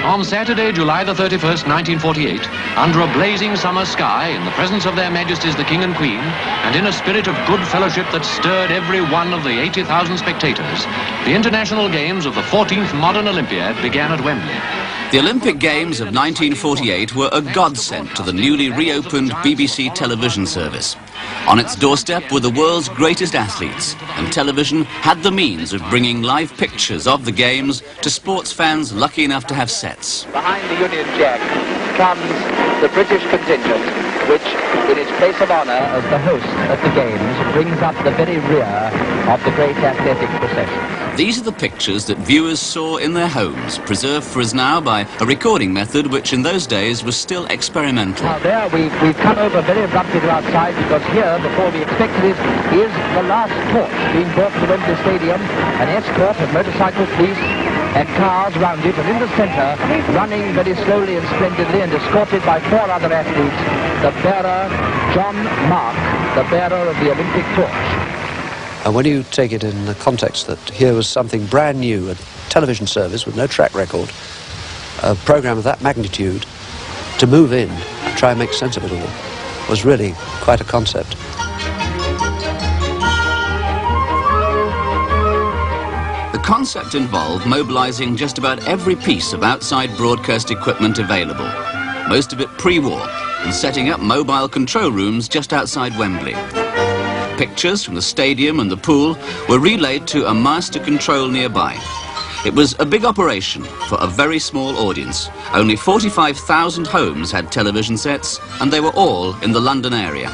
On Saturday, July the 31st, 1948, under a blazing summer sky, in the presence of their Majesties the King and Queen, and in a spirit of good fellowship that stirred every one of the 80,000 spectators, the international games of the 14th modern Olympiad began at Wembley. The Olympic Games of 1948 were a godsend to the newly reopened BBC television service. On its doorstep were the world's greatest athletes, and television had the means of bringing live pictures of the Games to sports fans lucky enough to have sets. Behind the Union Jack comes the British contingent, which, in its place of honour as the host at the Games, brings up the very rear of the great athletic procession. These are the pictures that viewers saw in their homes, preserved for us now by a recording method which in those days was still experimental. Now there we've come over very abruptly to outside, because here, before we expected it, is the last torch being brought to the Wembley Stadium, an escort of motorcycle police and cars round it, and in the centre, running very slowly and splendidly and escorted by 4 other athletes, the bearer, John Mark, the bearer of the Olympic torch. And when you take it in the context that here was something brand new, a television service with no track record, a programme of that magnitude, to move in, try and make sense of it all, was really quite a concept. The concept involved mobilising just about every piece of outside broadcast equipment available, most of it pre-war, and setting up mobile control rooms just outside Wembley. Pictures from the stadium and the pool were relayed to a master control nearby. It was a big operation for a very small audience. Only 45,000 homes had television sets, and they were all in the London area.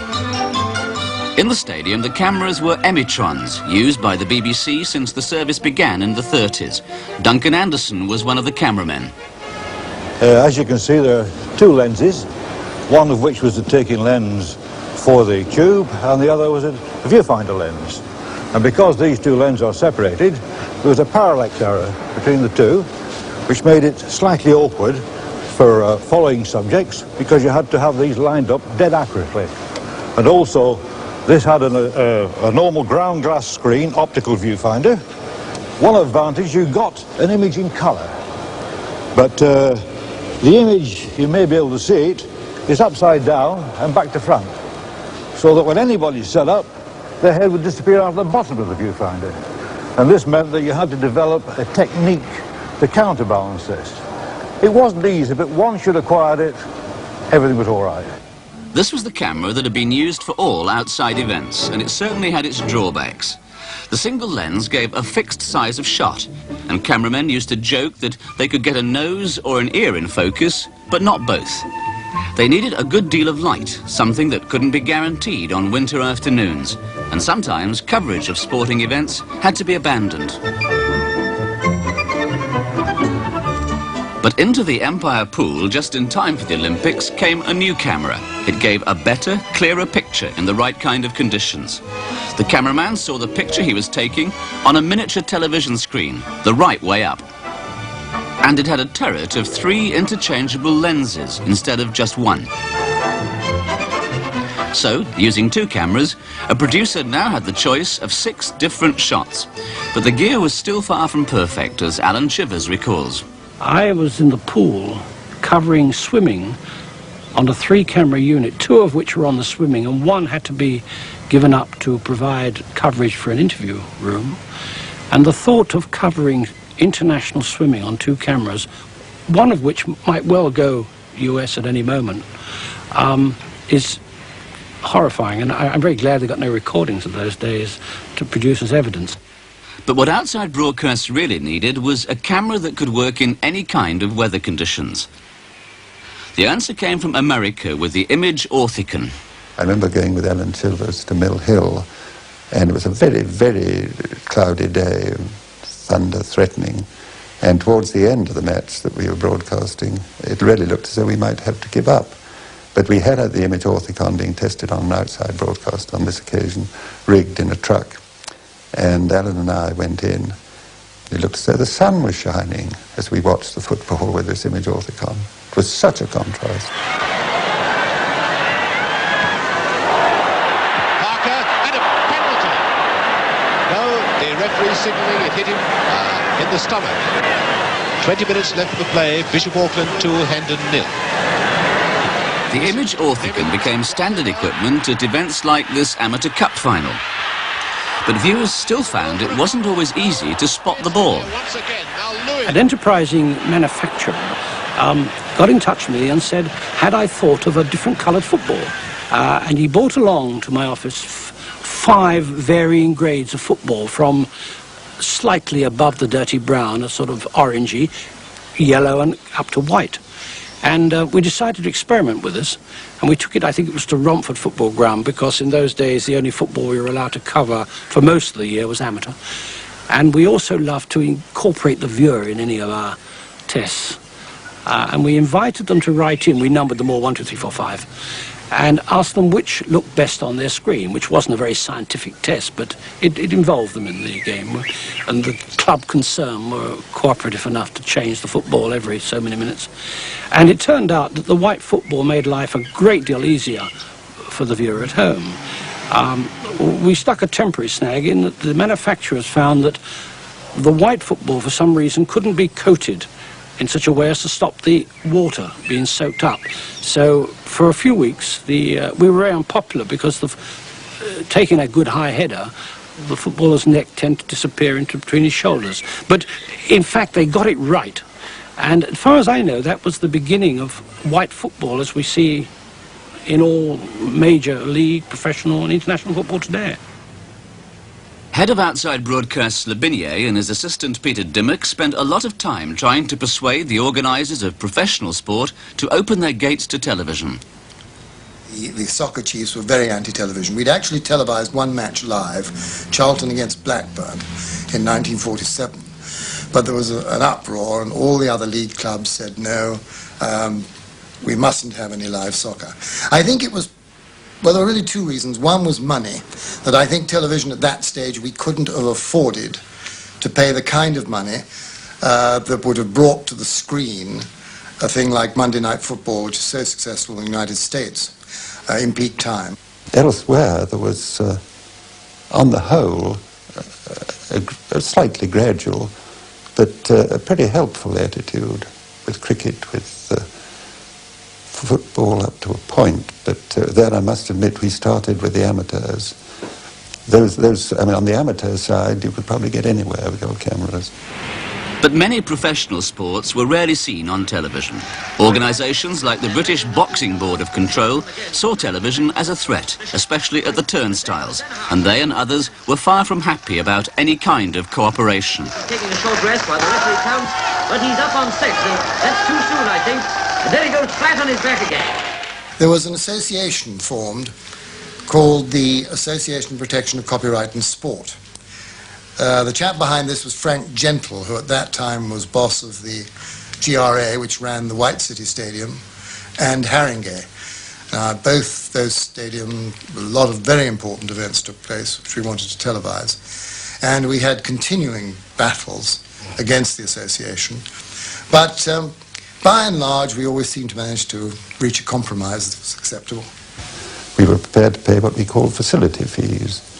In the stadium, the cameras were Emitrons, used by the BBC since the service began in the 30s. Duncan Anderson was one of the cameramen. As you can see, there are 2 lenses, one of which was the taking lens for the tube, and the other was a viewfinder lens. And because these 2 lenses are separated, there was a parallax error between the 2, which made it slightly awkward for following subjects, because you had to have these lined up dead accurately. And also, this had a normal ground glass screen, optical viewfinder. One advantage, you got an image in colour. But the image, you may be able to see it, is upside down and back to front, so that when anybody set up, their head would disappear out of the bottom of the viewfinder. And this meant that you had to develop a technique to counterbalance this. It wasn't easy, but once you'd acquired it, everything was all right. This was the camera that had been used for all outside events, and it certainly had its drawbacks. The single lens gave a fixed size of shot, and cameramen used to joke that they could get a nose or an ear in focus, but not both. They needed a good deal of light, something that couldn't be guaranteed on winter afternoons, and sometimes coverage of sporting events had to be abandoned. But into the Empire Pool, just in time for the Olympics, came a new camera. It gave a better, clearer picture in the right kind of conditions. The cameraman saw the picture he was taking on a miniature television screen, the right way up. And it had a turret of 3 interchangeable lenses instead of just 1. So, using 2 cameras, a producer now had the choice of 6 different shots. But the gear was still far from perfect, as Alan Chivers recalls. I was in the pool covering swimming on a 3-camera unit, 2 of which were on the swimming, and 1 had to be given up to provide coverage for an interview room. And the thought of covering international swimming on 2 cameras, one of which might well go US at any moment, is horrifying. And I'm very glad they got no recordings of those days to produce as evidence. But what outside broadcasts really needed was a camera that could work in any kind of weather conditions. The answer came from America with the Image Orthicon. I remember going with Alan Chilvers to Mill Hill, and it was a very, very cloudy day, thunder threatening. And towards the end of the match that we were broadcasting, it really looked as though we might have to give up. But we had the Image Orthicon being tested on an outside broadcast on this occasion, rigged in a truck. And Alan and I went in. It looked as though the sun was shining as we watched the football with this Image Orthicon. It was such a contrast. Parker, and a penalty. No, the referee signalling it hit him in the stomach. 20 minutes left for play. Bishop Auckland 2, Hendon 0. The image orthicon became standard equipment at events like this amateur cup final. But viewers still found it wasn't always easy to spot the ball. Once again, now Lewis. An enterprising manufacturer got in touch with me and said, had I thought of a different coloured football? And he brought along to my office 5 varying grades of football, from slightly above the dirty brown, a sort of orangey, yellow, and up to white. And we decided to experiment with this, and we took it, I think it was to Romford Football Ground, because in those days the only football we were allowed to cover for most of the year was amateur. And we also loved to incorporate the viewer in any of our tests. And we invited them to write in. We numbered them all 1, 2, 3, 4, 5. And asked them which looked best on their screen, which wasn't a very scientific test, but it involved them in the game. And the club concerned were cooperative enough to change the football every so many minutes. And it turned out that the white football made life a great deal easier for the viewer at home. We stuck a temporary snag in that the manufacturers found that the white football, for some reason, couldn't be coated in such a way as to stop the water being soaked up. So for a few weeks, we were very unpopular because taking a good high header, the footballer's neck tended to disappear into between his shoulders. But in fact, they got it right. And as far as I know, that was the beginning of white football as we see in all major league, professional and international football today. Head of outside broadcast Slabinier and his assistant Peter Dimmock spent a lot of time trying to persuade the organisers of professional sport to open their gates to television. The soccer chiefs were very anti-television. We'd actually televised one match live, Charlton against Blackburn, in 1947. But there was an uproar, and all the other league clubs said, no, we mustn't have any live soccer. I think it was, well, there were really 2 reasons. One was money, that I think television at that stage we couldn't have afforded to pay the kind of money that would have brought to the screen a thing like Monday Night Football, which is so successful in the United States in peak time. Elsewhere, there was, on the whole, a slightly gradual, but a pretty helpful attitude with cricket, with football up to a point. But then I must admit we started with the amateurs. I mean, on the amateur side, you could probably get anywhere with your cameras. But many professional sports were rarely seen on television. Organisations like the British Boxing Board of Control saw television as a threat, especially at the turnstiles, and they and others were far from happy about any kind of cooperation. Taking a short rest while the referee counts, but he's up on 6, and that's too soon, I think. And then he goes flat on his back again. There was an association formed called the Association for Protection of Copyright in Sport. The chap behind this was Frank Gentle, who at that time was boss of the GRA, which ran the White City Stadium, and Haringey. Both those stadiums, a lot of very important events took place, which we wanted to televise. And we had continuing battles against the association. But by and large, we always seemed to manage to reach a compromise that was acceptable. We were prepared to pay what we called facility fees.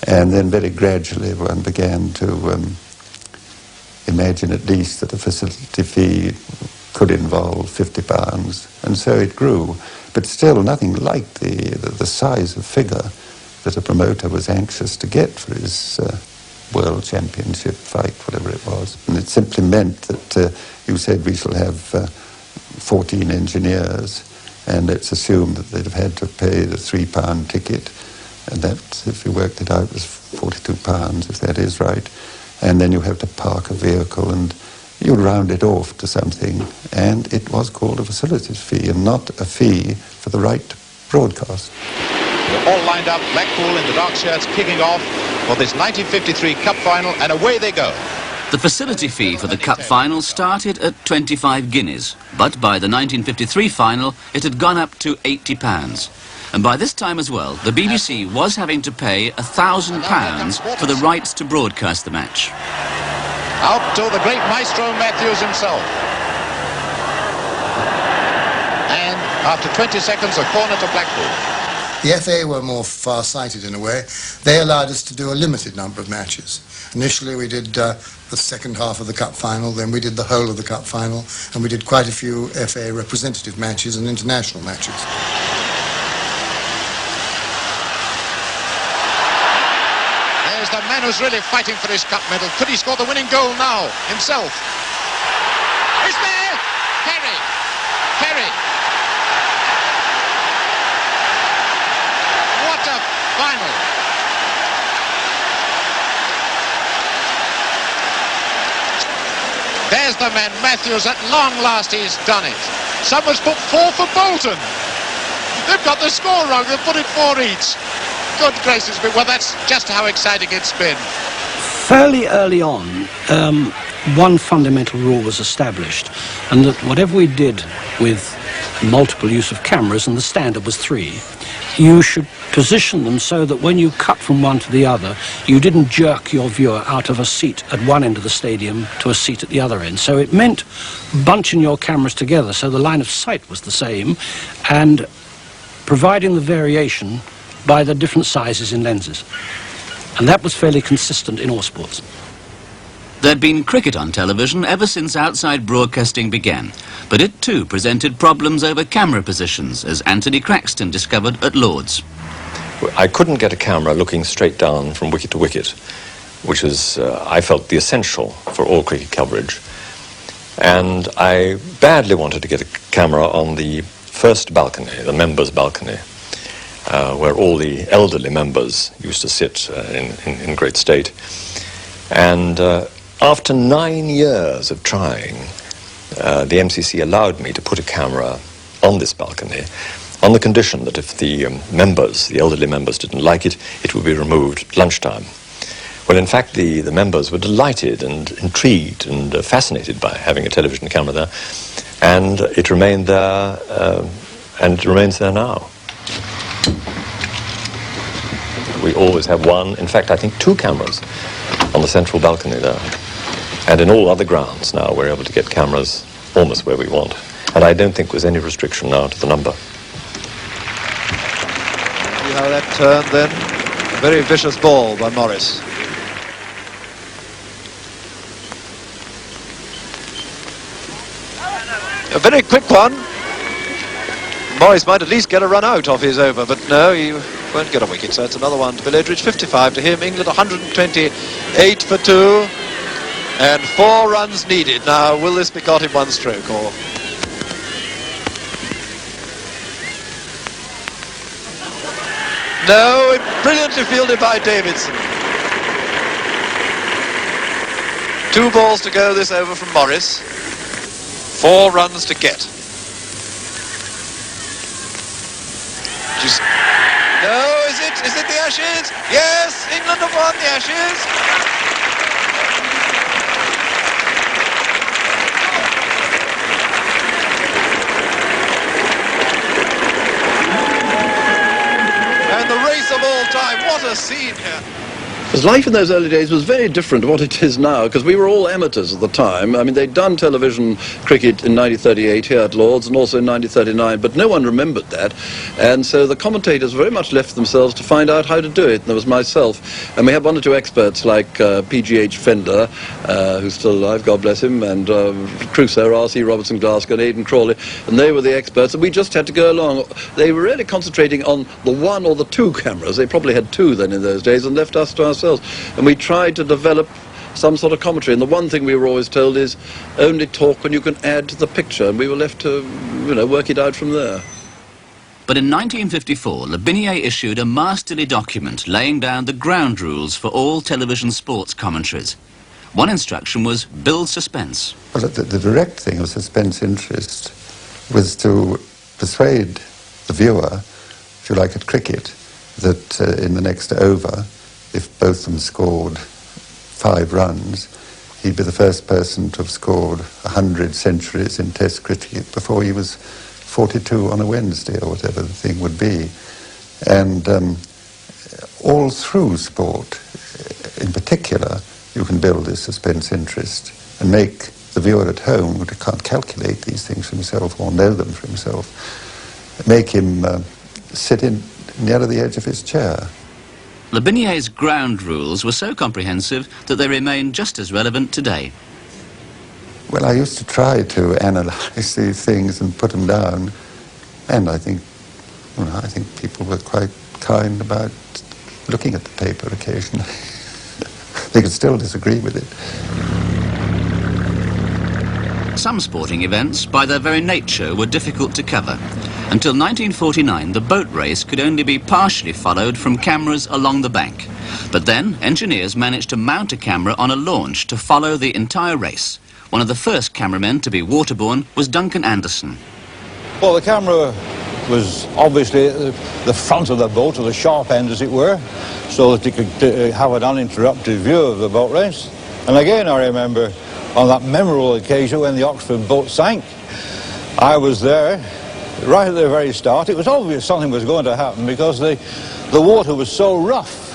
And then very gradually one began to imagine at least that a facility fee could involve £50. And so it grew. But still nothing like the size of figure that a promoter was anxious to get for his world championship fight, whatever it was. And it simply meant that you said we shall have 14 engineers, and let's assume that they'd have had to pay the £3 ticket. And that, if you worked it out, was £42, if that is right. And then you have to park a vehicle, and you round it off to something. And it was called a facilities fee, and not a fee for the right to broadcast. They're all lined up, Blackpool in the dark shirts kicking off for this 1953 Cup Final, and away they go. The facility fee for the Cup Final started at 25 guineas, but by the 1953 final, it had gone up to £80. And by this time as well, the BBC was having to pay £1,000 for the rights to broadcast the match. Out to the great Maestro Matthews himself. And after 20 seconds, a corner to Blackpool. The FA were more far-sighted in a way. They allowed us to do a limited number of matches. Initially we did the second half of the cup final, then we did the whole of the cup final, and we did quite a few FA representative matches and international matches. There's the man who's really fighting for his cup medal. Could he score the winning goal now himself? It's there! Perry! Perry! What a final! There's the man, Matthews. At long last he's done it. Someone's put 4 for Bolton. They've got the score wrong. They've put it 4 each. Good gracious me. Well, that's just how exciting it's been. Fairly early on, one fundamental rule was established, and that whatever we did with multiple use of cameras, and the standard was 3, you should position them so that when you cut from one to the other, you didn't jerk your viewer out of a seat at one end of the stadium to a seat at the other end. So it meant bunching your cameras together so the line of sight was the same, and providing the variation by the different sizes in lenses. And that was fairly consistent in all sports. There'd been cricket on television ever since outside broadcasting began, but it too presented problems over camera positions, as Anthony Craxton discovered at Lord's. I couldn't get a camera looking straight down from wicket to wicket, which was, I felt, the essential for all cricket coverage. And I badly wanted to get a camera on the first balcony, the members' balcony, where all the elderly members used to sit in great state. And after 9 years of trying, the MCC allowed me to put a camera on this balcony on the condition that if the members, the elderly members, didn't like it, it would be removed at lunchtime. Well, in fact, the members were delighted and intrigued and fascinated by having a television camera there, and it remained there, and it remains there now. We always have one, in fact, I think 2 cameras on the central balcony there. And in all other grounds now, we're able to get cameras almost where we want. And I don't think there's any restriction now to the number. See how that turned then? A very vicious ball by Morris. A very quick one. Morris might at least get a run out off his over, but no, he won't get a wicket, so it's another one to Bill Edridge. 55 to him. England 128 for 2, and 4 runs needed. Now, will this be caught in one stroke, or... No, brilliantly fielded by Davidson. 2 balls to go this over from Morris. 4 runs to get. Just... No, is it the Ashes? Yes, England have won the Ashes. And the race of all time, what a scene here. Because life in those early days was very different to what it is now, because we were all amateurs at the time. I mean, they'd done television cricket in 1938 here at Lord's and also in 1939, but no one remembered that. And so the commentators very much left themselves to find out how to do it. And there was myself, and we had 1 or 2 experts like P.G.H. Fender, who's still alive, God bless him, and Crusoe, R.C. Robertson Glasgow, and Aidan Crawley, and they were the experts, and we just had to go along. They were really concentrating on the 1 or the 2 cameras. They probably had 2 then in those days, and left us to ourselves. And we tried to develop some sort of commentary, and the one thing we were always told is only talk when you can add to the picture, and we were left to, work it out from there. But in 1954, Le Binier issued a masterly document laying down the ground rules for all television sports commentaries. One instruction was build suspense. Well, the direct thing of suspense interest was to persuade the viewer, if you like, at cricket, that in the next over, if both of them scored 5 runs, he'd be the first person to have scored 100 centuries in Test cricket before he was 42 on a Wednesday, or whatever the thing would be. And all through sport, in particular, you can build this suspense interest and make the viewer at home, who can't calculate these things for himself or know them for himself, make him sit in nearer the edge of his chair. Le Binier's ground rules were so comprehensive that they remain just as relevant today. Well, I used to try to analyse these things and put them down, and I think people were quite kind about looking at the paper occasionally. They could still disagree with it. Some sporting events, by their very nature, were difficult to cover. Until 1949, the boat race could only be partially followed from cameras along the bank. But then, engineers managed to mount a camera on a launch to follow the entire race. One of the first cameramen to be waterborne was Duncan Anderson. Well, the camera was obviously at the front of the boat, or the sharp end as it were, so that you could have an uninterrupted view of the boat race. And again, I remember on that memorable occasion when the Oxford boat sank, I was there right at the very start. It was obvious something was going to happen because the water was so rough.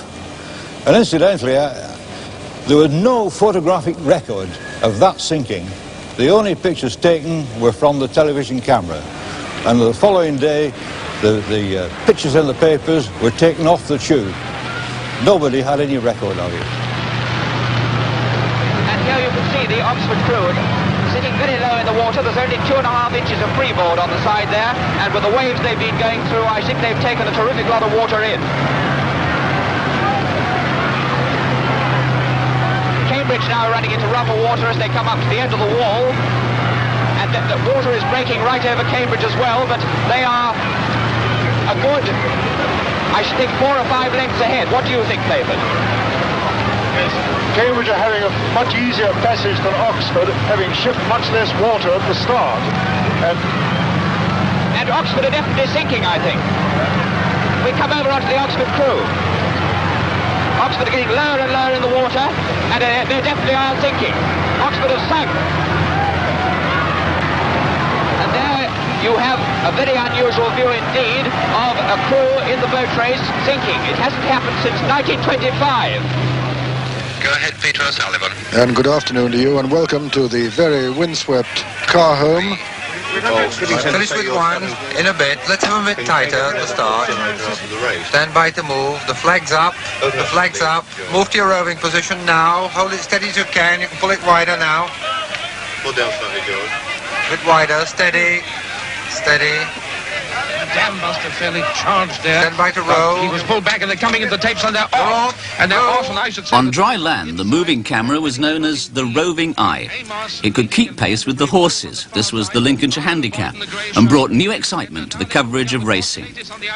And incidentally, there was no photographic record of that sinking. The only pictures taken were from the television camera. And the following day, the pictures in the papers were taken off the tube. Nobody had any record of it. And here you can see the Oxford crew sitting very low in the water. There's only 2.5 inches of freeboard on the side there, and with the waves they've been going through, I think they've taken a terrific lot of water in. Cambridge now running into rougher water as they come up to the end of the wall, and the water is breaking right over Cambridge as well, but they are a good, I should think, 4 or 5 lengths ahead. What do you think, Playford? Yes. Cambridge are having a much easier passage than Oxford, having shipped much less water at the start. And Oxford are definitely sinking, I think. We come over onto the Oxford crew. Oxford are getting lower and lower in the water, and they definitely are sinking. Oxford have sunk. And there you have a very unusual view indeed of a crew in the boat race sinking. It hasn't happened since 1925. Go ahead, Peter O'Sullivan. And good afternoon to you, and welcome to the very windswept car home. Finish with one in a bit. Let's have a bit tighter at the start. Stand by to move. The flag's up. The flag's up. Move to your roving position now. Hold it steady as you can. You can pull it wider now. Pull down slightly, George. A bit wider. Steady. Steady. Dam must have fairly charged there. Stand by to row. He was pulled back and they're coming into the tapes and they're off. And they're off, and I should say... On dry land, the moving camera was known as the roving eye. It could keep pace with the horses. This was the Lincolnshire handicap, and brought new excitement to the coverage of racing.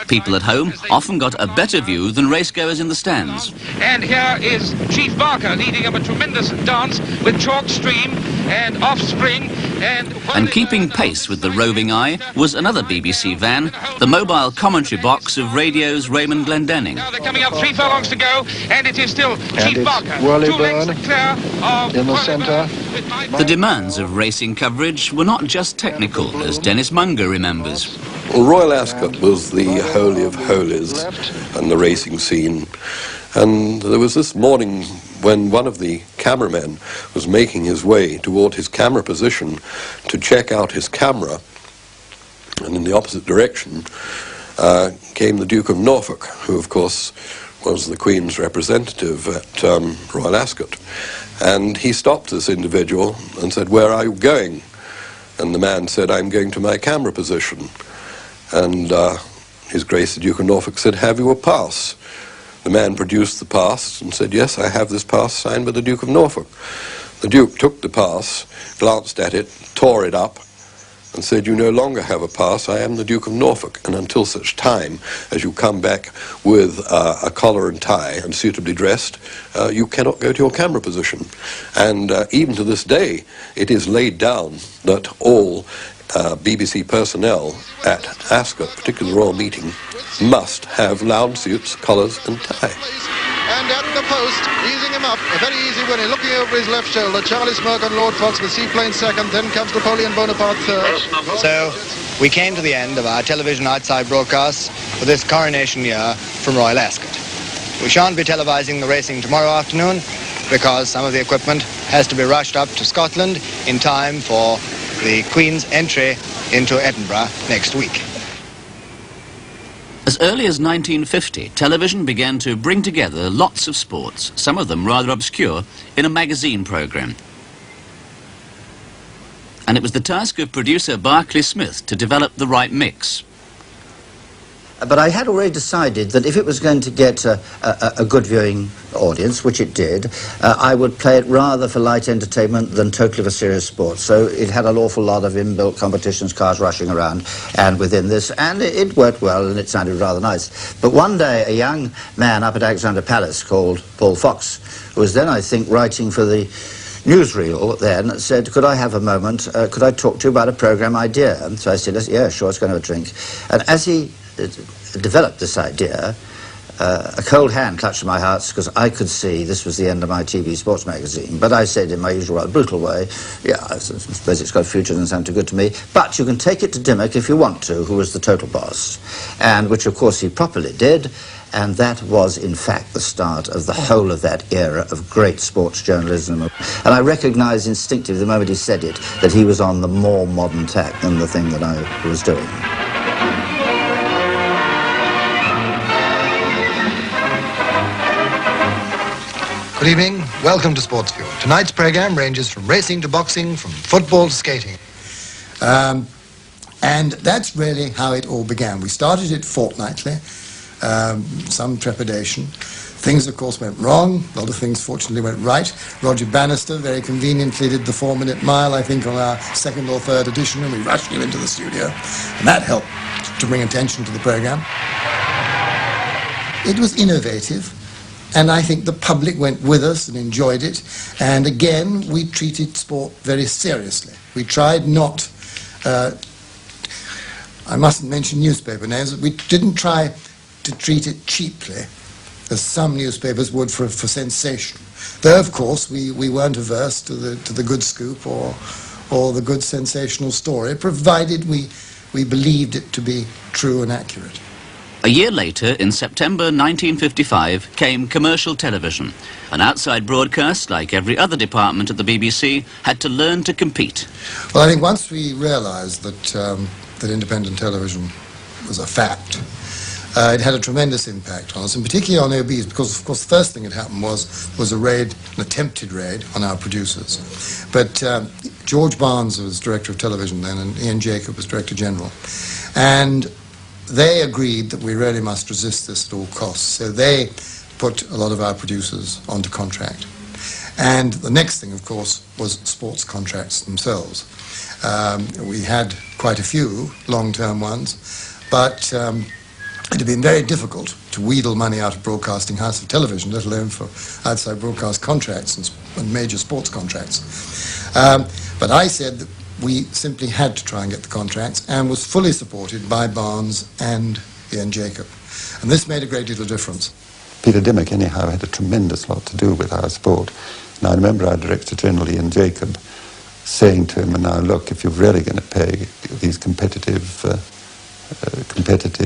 People at home often got a better view than racegoers in the stands. And here is Chief Barker leading up a tremendous dance with Chalk Stream and Offspring. And keeping pace with the roving eye was another BBC van, the mobile commentary box of radio's Raymond Glendenning. Now they're coming up 3 furlongs to go, and it is still Chief Barker. Whirlyburn in the centre. The demands of racing coverage were not just technical, as Dennis Munger remembers. Well, Royal Ascot was the holy of holies and the racing scene. And there was this morning when one of the cameramen was making his way toward his camera position to check out his camera, and in the opposite direction came the Duke of Norfolk, who of course was the Queen's representative at Royal Ascot. And he stopped this individual and said, "Where are you going?" And the man said, "I'm going to my camera position." And His Grace the Duke of Norfolk said, "Have you a pass?" The man produced the pass and said, "Yes, I have this pass signed by the Duke of Norfolk." The Duke took the pass, glanced at it, tore it up, and said, "You no longer have a pass, I am the Duke of Norfolk, and until such time as you come back with a collar and tie and suitably dressed, you cannot go to your camera position." And even to this day, it is laid down that all BBC personnel at Ascot, particularly the Royal Meeting, must have lounge suits, collars and tie. And at the post, easing him up, a very easy winning, looking over his left shoulder, Charlie Smirk and Lord Fox with Seaplane second, then comes Napoleon Bonaparte third. So, we came to the end of our television outside broadcasts for this coronation year from Royal Ascot. We shan't be televising the racing tomorrow afternoon because some of the equipment has to be rushed up to Scotland in time for the Queen's entry into Edinburgh next week. As early as 1950, television began to bring together lots of sports, some of them rather obscure, in a magazine programme. And it was the task of producer Barclay Smith to develop the right mix. But I had already decided that if it was going to get a good viewing audience, which it did, I would play it rather for light entertainment than totally for serious sports. So it had an awful lot of inbuilt competitions, cars rushing around, and within this, and it worked well, and it sounded rather nice. But one day, a young man up at Alexandra Palace called Paul Fox, who was then, I think, writing for the newsreel then, said, could I have a moment, could I talk to you about a programme idea? And so I said, yeah, sure, let's go and have a drink. And as he developed this idea, a cold hand clutched my heart because I could see this was the end of my TV sports magazine. But I said in my usual rather brutal way, yeah, I suppose it's got a future, doesn't sound too good to me, but you can take it to Dimmock if you want to, who was the total boss, and which of course he properly did. And that was, in fact, the start of the whole of that era of great sports journalism. And I recognised instinctively the moment he said it, that he was on the more modern tack than the thing that I was doing. Good evening, welcome to Sports View. Tonight's programme ranges from racing to boxing, from football to skating. And that's really how it all began. We started it fortnightly, some trepidation. Things, of course, went wrong. A lot of things, fortunately, went right. Roger Bannister very conveniently did the 4-minute mile, I think, on our second or third edition, and we rushed him into the studio. And that helped to bring attention to the programme. It was innovative, and I think the public went with us and enjoyed it. And again, we treated sport very seriously. We tried not, I mustn't mention newspaper names, we didn't try to treat it cheaply, as some newspapers would for sensation. Though, of course, we weren't averse to the good scoop or the good sensational story, provided we believed it to be true and accurate. A year later, in September 1955, came commercial television. An outside broadcast, like every other department at the BBC, had to learn to compete. Well, I think once we realised that independent television was a fact, it had a tremendous impact on us, and particularly on OBs, because, of course, the first thing that happened was a raid, an attempted raid on our producers. But George Barnes was director of television then, and Ian Jacob was director general. And they agreed that we really must resist this at all costs. So they put a lot of our producers onto contract. And the next thing, of course, was sports contracts themselves. We had quite a few long-term ones, but it had been very difficult to wheedle money out of Broadcasting House of Television, let alone for outside broadcast contracts and major sports contracts. But I said that we simply had to try and get the contracts, and was fully supported by Barnes and Ian Jacob. And this made a great deal of difference. Peter Dimmock, anyhow, had a tremendous lot to do with our sport. And I remember our Director General, Ian Jacob, saying to him, now look, if you're really going to pay these competitive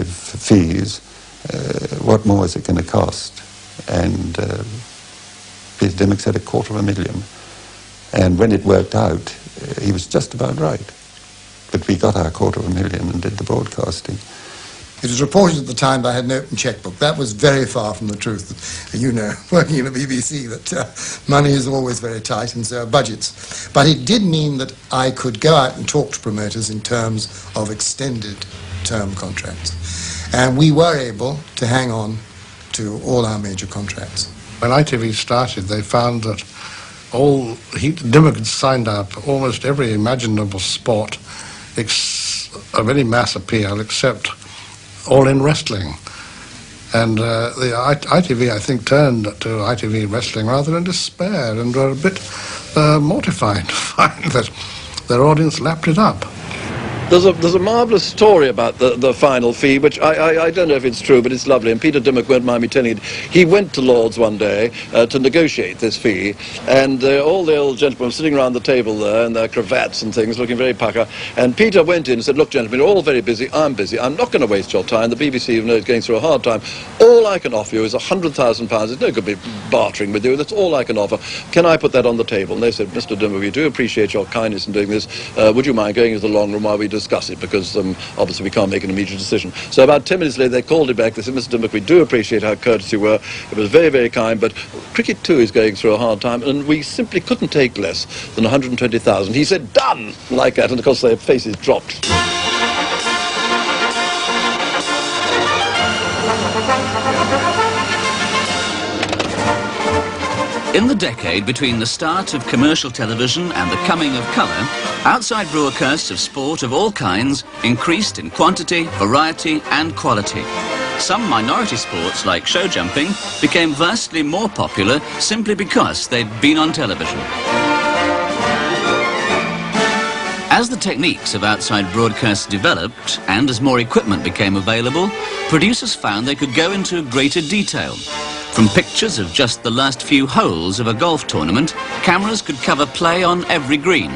fees, what more is it going to cost? And Peter Dimmock said $250,000. And when it worked out, he was just about right. But we got our $250,000 and did the broadcasting. It was reported at the time that I had an open checkbook. That was very far from the truth. You know, working in the BBC, that money is always very tight, and so are budgets. But it did mean that I could go out and talk to promoters in terms of extended term contracts. And we were able to hang on to all our major contracts. When ITV started, they found that Dimmock had signed up almost every imaginable sport of any mass appeal except All In Wrestling. And the ITV, I think, turned to ITV Wrestling rather in despair and were a bit mortified to find that their audience lapped it up. There's a marvellous story about the final fee, which I don't know if it's true, but it's lovely, and Peter Dimmock won't mind me telling it. He went to Lord's one day to negotiate this fee, and all the old gentlemen were sitting around the table there in their cravats and things, looking very pucker, and Peter went in and said, look, gentlemen, you're all very busy, I'm busy, I'm not going to waste your time, the BBC even though it's going through a hard time, all I can offer you is £100,000, it's no good me bartering with you, that's all I can offer, can I put that on the table? And they said, Mr. Dimmock, we do appreciate your kindness in doing this, would you mind going into the long room while we discuss it because obviously we can't make an immediate decision. So about 10 minutes later they called it back. They said, Mr. Dimmock, we do appreciate how courteous you were. It was very, very kind, but cricket too is going through a hard time and we simply couldn't take less than 120,000. He said, done, like that, and of course their faces dropped. In the decade between the start of commercial television and the coming of colour, outside broadcasts of sport of all kinds increased in quantity, variety and quality. Some minority sports, like show jumping, became vastly more popular simply because they'd been on television. As the techniques of outside broadcasts developed, and as more equipment became available, producers found they could go into greater detail. From pictures of just the last few holes of a golf tournament, cameras could cover play on every green.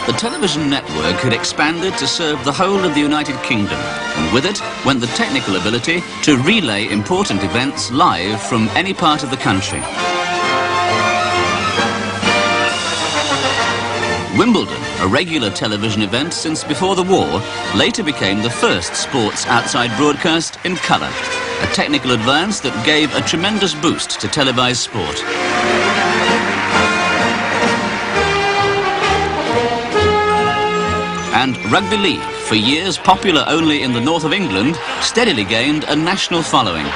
The television network had expanded to serve the whole of the United Kingdom, and with it went the technical ability to relay important events live from any part of the country. Wimbledon, a regular television event since before the war, later became the first sports outside broadcast in colour, a technical advance that gave a tremendous boost to televised sport. And rugby league, for years popular only in the north of England, steadily gained a national following.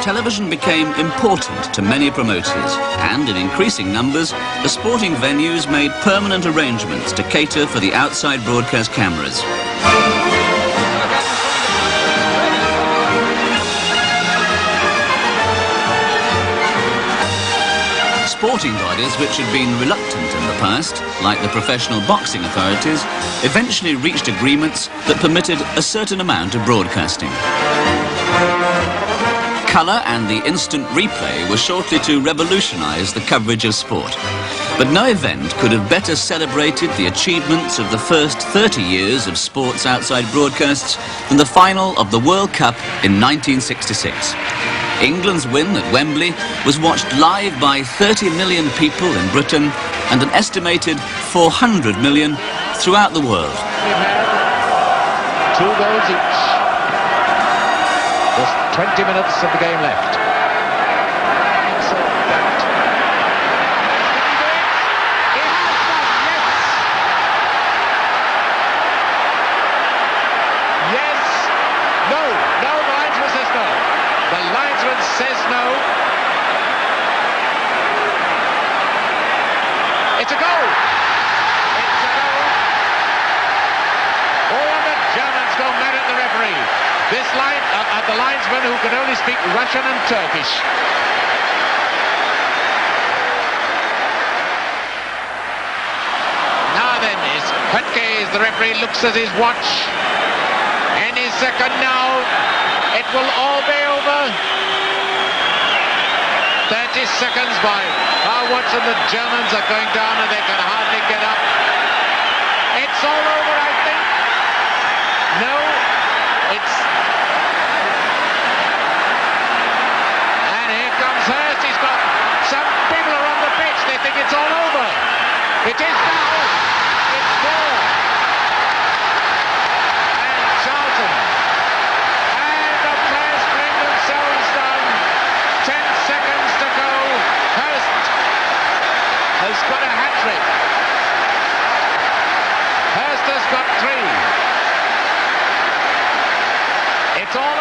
Television became important to many promoters, and in increasing numbers, the sporting venues made permanent arrangements to cater for the outside broadcast cameras. Sporting bodies which had been reluctant in the past, like the professional boxing authorities, eventually reached agreements that permitted a certain amount of broadcasting. Colour and the instant replay were shortly to revolutionise the coverage of sport. But no event could have better celebrated the achievements of the first 30 years of sports outside broadcasts than the final of the World Cup in 1966. England's win at Wembley was watched live by 30 million people in Britain and an estimated 400 million throughout the world. We've had 2 goals each. Just 20 minutes of the game left. So that yes. No, the linesman says no. The linesman says no. It's a goal. It's a goal. All the Germans go mad at the referee. This line, the linesman who can only speak Russian and Turkish. Now then, is Höttke, the referee, looks at his watch. Any second now, it will all be over. 30 seconds by. Our watch and the Germans are going down and they can hardly get up. It's all over, I think. No, it's... And here comes Hurst. He's got... Some people are on the pitch. They think it's all over. It is now. It's there. And Charlton. And the players bring themselves down. 10 seconds to go. Hurst has got a hat-trick. Hurst has got 3. It's all